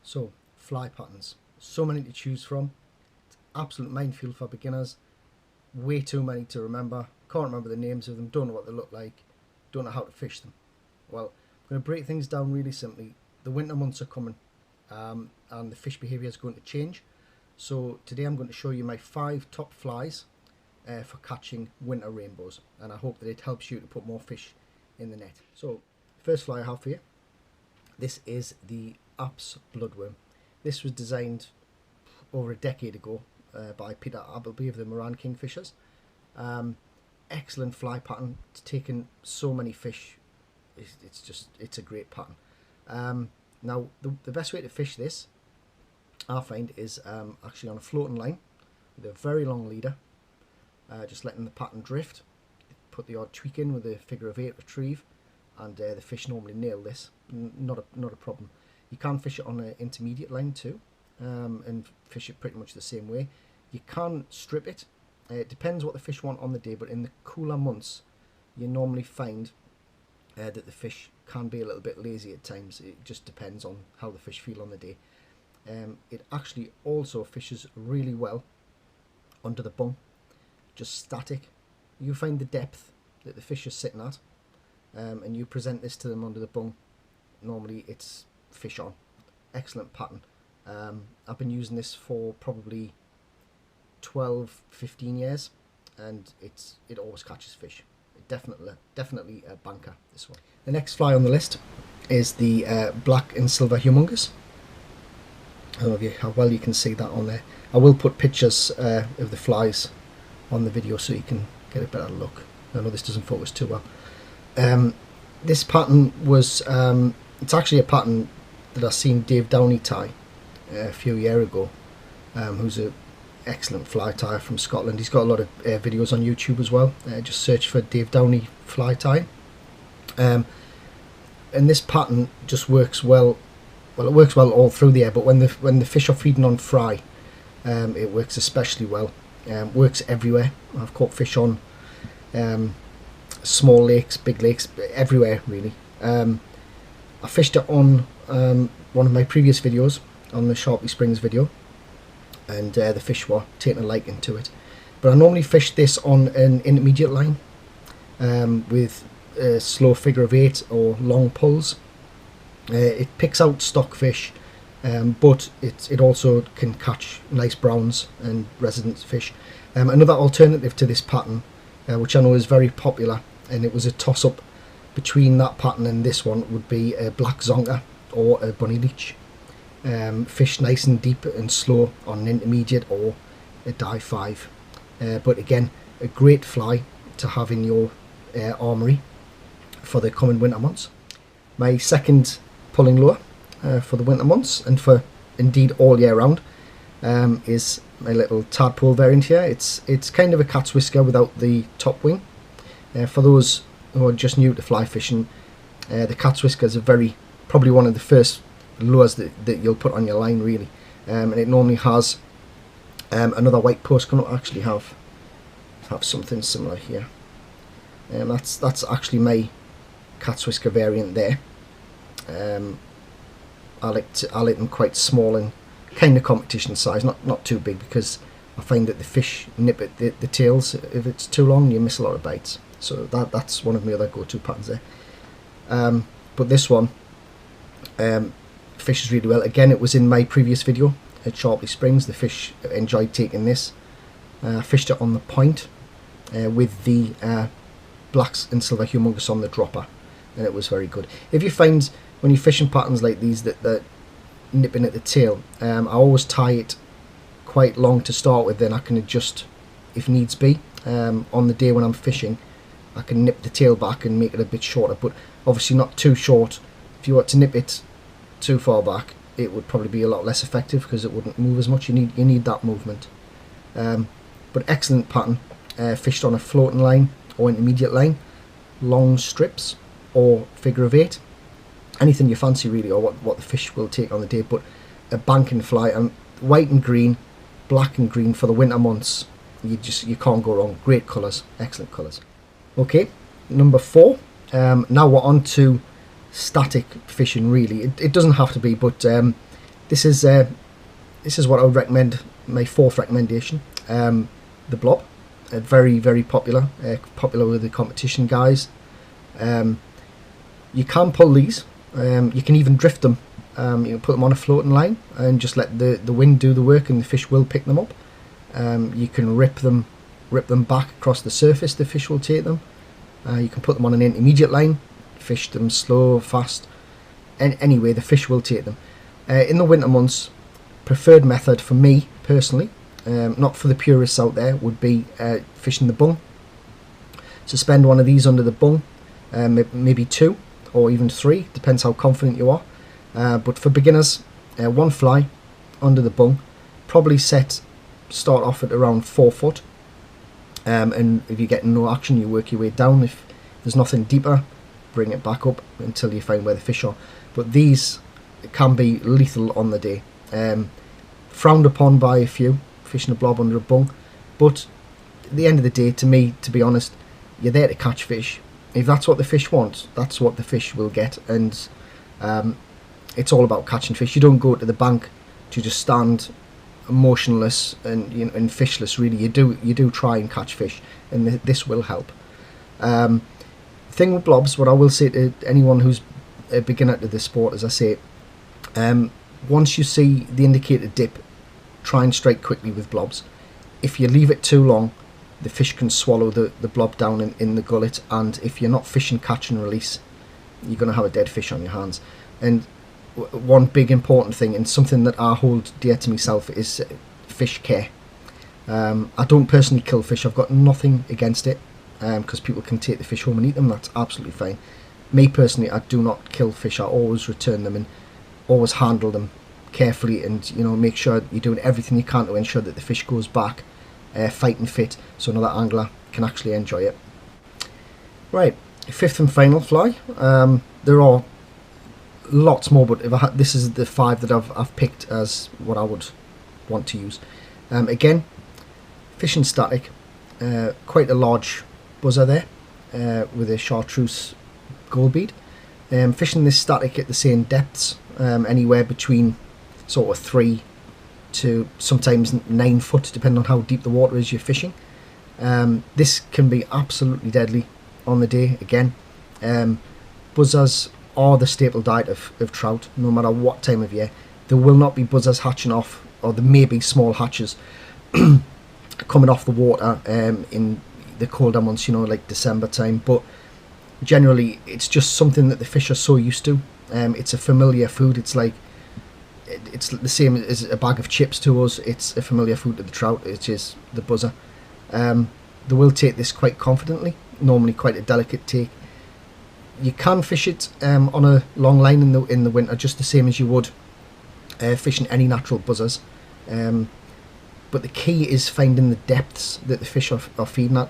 So, fly patterns. So many to choose from. It's absolute minefield for beginners. Way too many to remember. Can't remember the names of them. Don't know what they look like. Don't know how to fish them. Well, I'm going to break things down really simply. The winter months are coming, and the fish behaviour is going to change. So today I'm going to show you my 5 top flies for catching winter rainbows, and I hope that it helps you to put more fish in the net. So, first fly I have for you. This is the Apps Bloodworm. This was designed over a decade ago by Peter Appleby of the Moran Kingfishers. Excellent fly pattern. It's taken so many fish. It's a great pattern. Now the best way to fish this, I find, is actually on a floating line with a very long leader, just letting the pattern drift. Put the odd tweak in with a figure of 8 retrieve, and the fish normally nail this. Not a problem. You can fish it on an intermediate line too, and fish it pretty much the same way. You can strip it. It depends what the fish want on the day, but in the cooler months you normally find that the fish can be a little bit lazy at times. It just depends on how the fish feel on the day. It actually also fishes really well under the bung, just static. You find the depth that the fish is sitting at, and you present this to them under the bung. Normally it's fish on. Excellent pattern. I've been using this for probably 12-15 years, and it always catches fish. Definitely a banker, this one. The next fly on the list is the black and silver humongous. I don't know how well you can see that on there. I will put pictures of the flies on the video so you can get a better look. I know this doesn't focus too well. This pattern was it's actually a pattern that I seen Dave Downey tie a few years ago, who's a excellent fly tyer from Scotland. He's got a lot of videos on YouTube as well. Just search for Dave Downey fly tie. And this pattern just works well. Well, it works well all through the year, but when the fish are feeding on fry, it works especially well. Works everywhere. I've caught fish on small lakes, big lakes, everywhere really. I fished it on one of my previous videos, on the Sharpie Springs video, and the fish were taking a liking to it. But I normally fish this on an intermediate line with a slow figure of 8 or long pulls. It picks out stock fish, but it also can catch nice browns and resident fish. Another alternative to this pattern, which I know is very popular, and it was a toss-up between that pattern and this one, would be a black zonker or a bunny leech. Fish nice and deep and slow on an intermediate or a dive 5. But again, a great fly to have in your armoury for the coming winter months. My second pulling lure for the winter months, and for indeed all year round, is my little Tadpole variant here. It's kind of a cat's whisker without the top wing. For those who are just new to fly fishing, the cat's whisker is probably one of the first lures that you'll put on your line really, and it normally has another white post. Going to actually have something similar here. That's actually my cat's whisker variant there. I like them quite small and kind of competition size, not too big, because I find that the fish nip at the tails. If it's too long, you miss a lot of bites. So that's one of my other go-to patterns there. But this one fishes really well. Again, it was in my previous video at Sharpie Springs. The fish enjoyed taking this. I fished it on the point with the blacks and silver humongous on the dropper, and it was very good. If you find when you're fishing patterns like these that nipping at the tail, I always tie it quite long to start with, then I can adjust if needs be. On the day when I'm fishing, I can nip the tail back and make it a bit shorter, but obviously not too short. If you were to nip it too far back, it would probably be a lot less effective because it wouldn't move as much. You need that movement. But excellent pattern, fished on a floating line or intermediate line, long strips or figure of 8, anything you fancy really, or what the fish will take on the day. But a banking fly, and white and green, black and green for the winter months, you can't go wrong. Great colours, excellent colours. Okay, number 4. Now we're on to static fishing really. It doesn't have to be, but This is what I would recommend. My fourth recommendation, the Blob, very, very popular, popular with the competition guys. You can pull these, you can even drift them. You can put them on a floating line and just let the wind do the work, and the fish will pick them up. You can rip them back across the surface, the fish will take them. You can put them on an intermediate line, fish them slow, fast, and anyway the fish will take them. In the winter months, preferred method for me personally, not for the purists out there, would be fishing the bung. Suspend one of these under the bung, maybe 2 or even 3, depends how confident you are. But for beginners, 1 fly under the bung, probably start off at around 4 foot. And if you're getting no action, you work your way down. If there's nothing deeper, bring it back up until you find where the fish are. But these can be lethal on the day. Frowned upon by a few, fishing a blob under a bung, but at the end of the day, to me, to be honest, you're there to catch fish. If that's what the fish want, that's what the fish will get. And it's all about catching fish. You don't go to the bank to just stand motionless and and fishless. Really, you do try and catch fish, and this will help. Thing with blobs, what I will say to anyone who's a beginner to the sport, as I say, once you see the indicator dip, try and strike quickly with blobs. If you leave it too long, the fish can swallow the blob down in the gullet, and if you're not fishing catch and release, you're going to have a dead fish on your hands. And one big important thing, and something that I hold dear to myself, is fish care. I don't personally kill fish. I've got nothing against it, because people can take the fish home and eat them. That's absolutely fine. Me personally, I do not kill fish. I always return them and always handle them carefully, and make sure you're doing everything you can to ensure that the fish goes back fighting fit, so another angler can actually enjoy it. Right, 5th and final fly. There are lots more, but this is the 5 that I've picked as what I would want to use. Again, fishing static, quite a large buzzer there, with a chartreuse gold bead. Fishing this static at the same depths, anywhere between sort of 3 to sometimes 9 foot, depending on how deep the water is you're fishing. This can be absolutely deadly on the day. Again, buzzers are the staple diet of trout, no matter what time of year. There will not be buzzers hatching off, or there may be small hatches coming off the water in the colder months, like December time, but generally it's just something that the fish are so used to. It's a familiar food. It's the same as a bag of chips to us. It's a familiar food to the trout, which is the buzzer. They will take this quite confidently, normally quite a delicate take. You can fish it on a long line in the winter, just the same as you would fishing any natural buzzers. But the key is finding the depths that the fish are feeding at.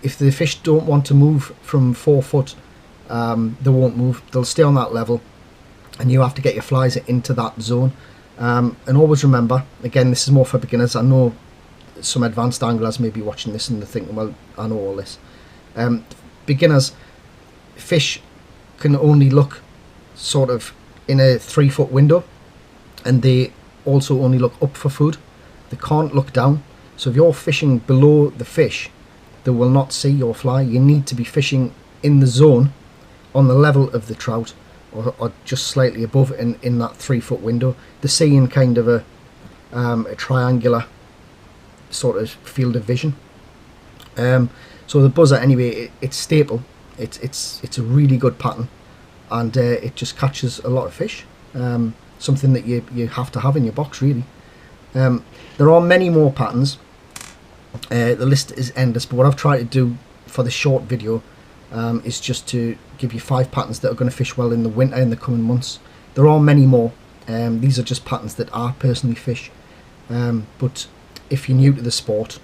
If the fish don't want to move from 4 foot, they won't move. They'll stay on that level, and you have to get your flies into that zone. And always remember, again, this is more for beginners. I know some advanced anglers may be watching this and they're thinking, well, I know all this. Beginners, fish can only look sort of in a 3 foot window, and they also only look up for food. They can't look down. So if you're fishing below the fish, they will not see your fly. You need to be fishing in the zone on the level of the trout, or just slightly above in that 3 foot window. They're seeing kind of a triangular sort of field of vision. So the buzzer, anyway, it's staple. It's a really good pattern, and it just catches a lot of fish. Something that you have to have in your box, really. There are many more patterns. The list is endless, but what I've tried to do for the short video is just to give you 5 patterns that are going to fish well in the winter, in the coming months. There are many more. These are just patterns that I personally fish. But if you're new to the sport,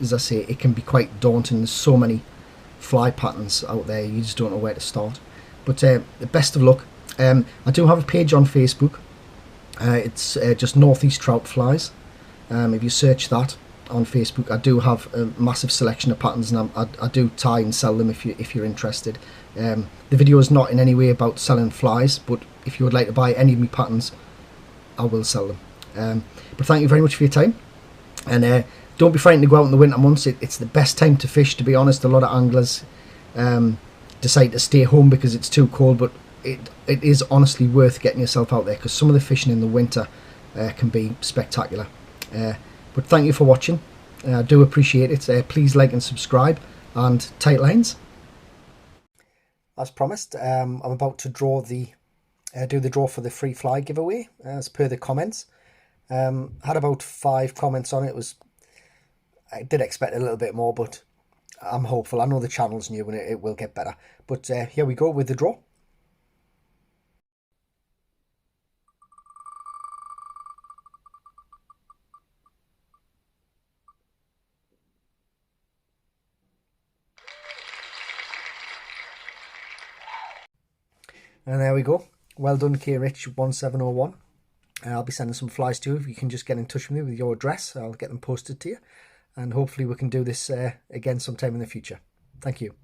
as I say, it can be quite daunting. There's so many fly patterns out there, you just don't know where to start. But the best of luck. I do have a page on Facebook. It's just Northeast Trout Flies. If you search that on Facebook, I do have a massive selection of patterns, and I do tie and sell them if you're interested. The video is not in any way about selling flies, but if you would like to buy any of my patterns, I will sell them. But thank you very much for your time, and don't be frightened to go out in the winter months. It's the best time to fish, to be honest. A lot of anglers decide to stay home because it's too cold, but it is honestly worth getting yourself out there, because some of the fishing in the winter can be spectacular. But thank you for watching. I do appreciate it. Please like and subscribe, and tight lines. As promised, I'm about to draw do the draw for the free fly giveaway as per the comments. Had about 5 comments on it. I did expect a little bit more, but I'm hopeful. I know the channel's new and it will get better. But here we go with the draw. And there we go. Well done, KRich1701. I'll be sending some flies to you. If you can just get in touch with me with your address, I'll get them posted to you. And hopefully we can do this again sometime in the future. Thank you.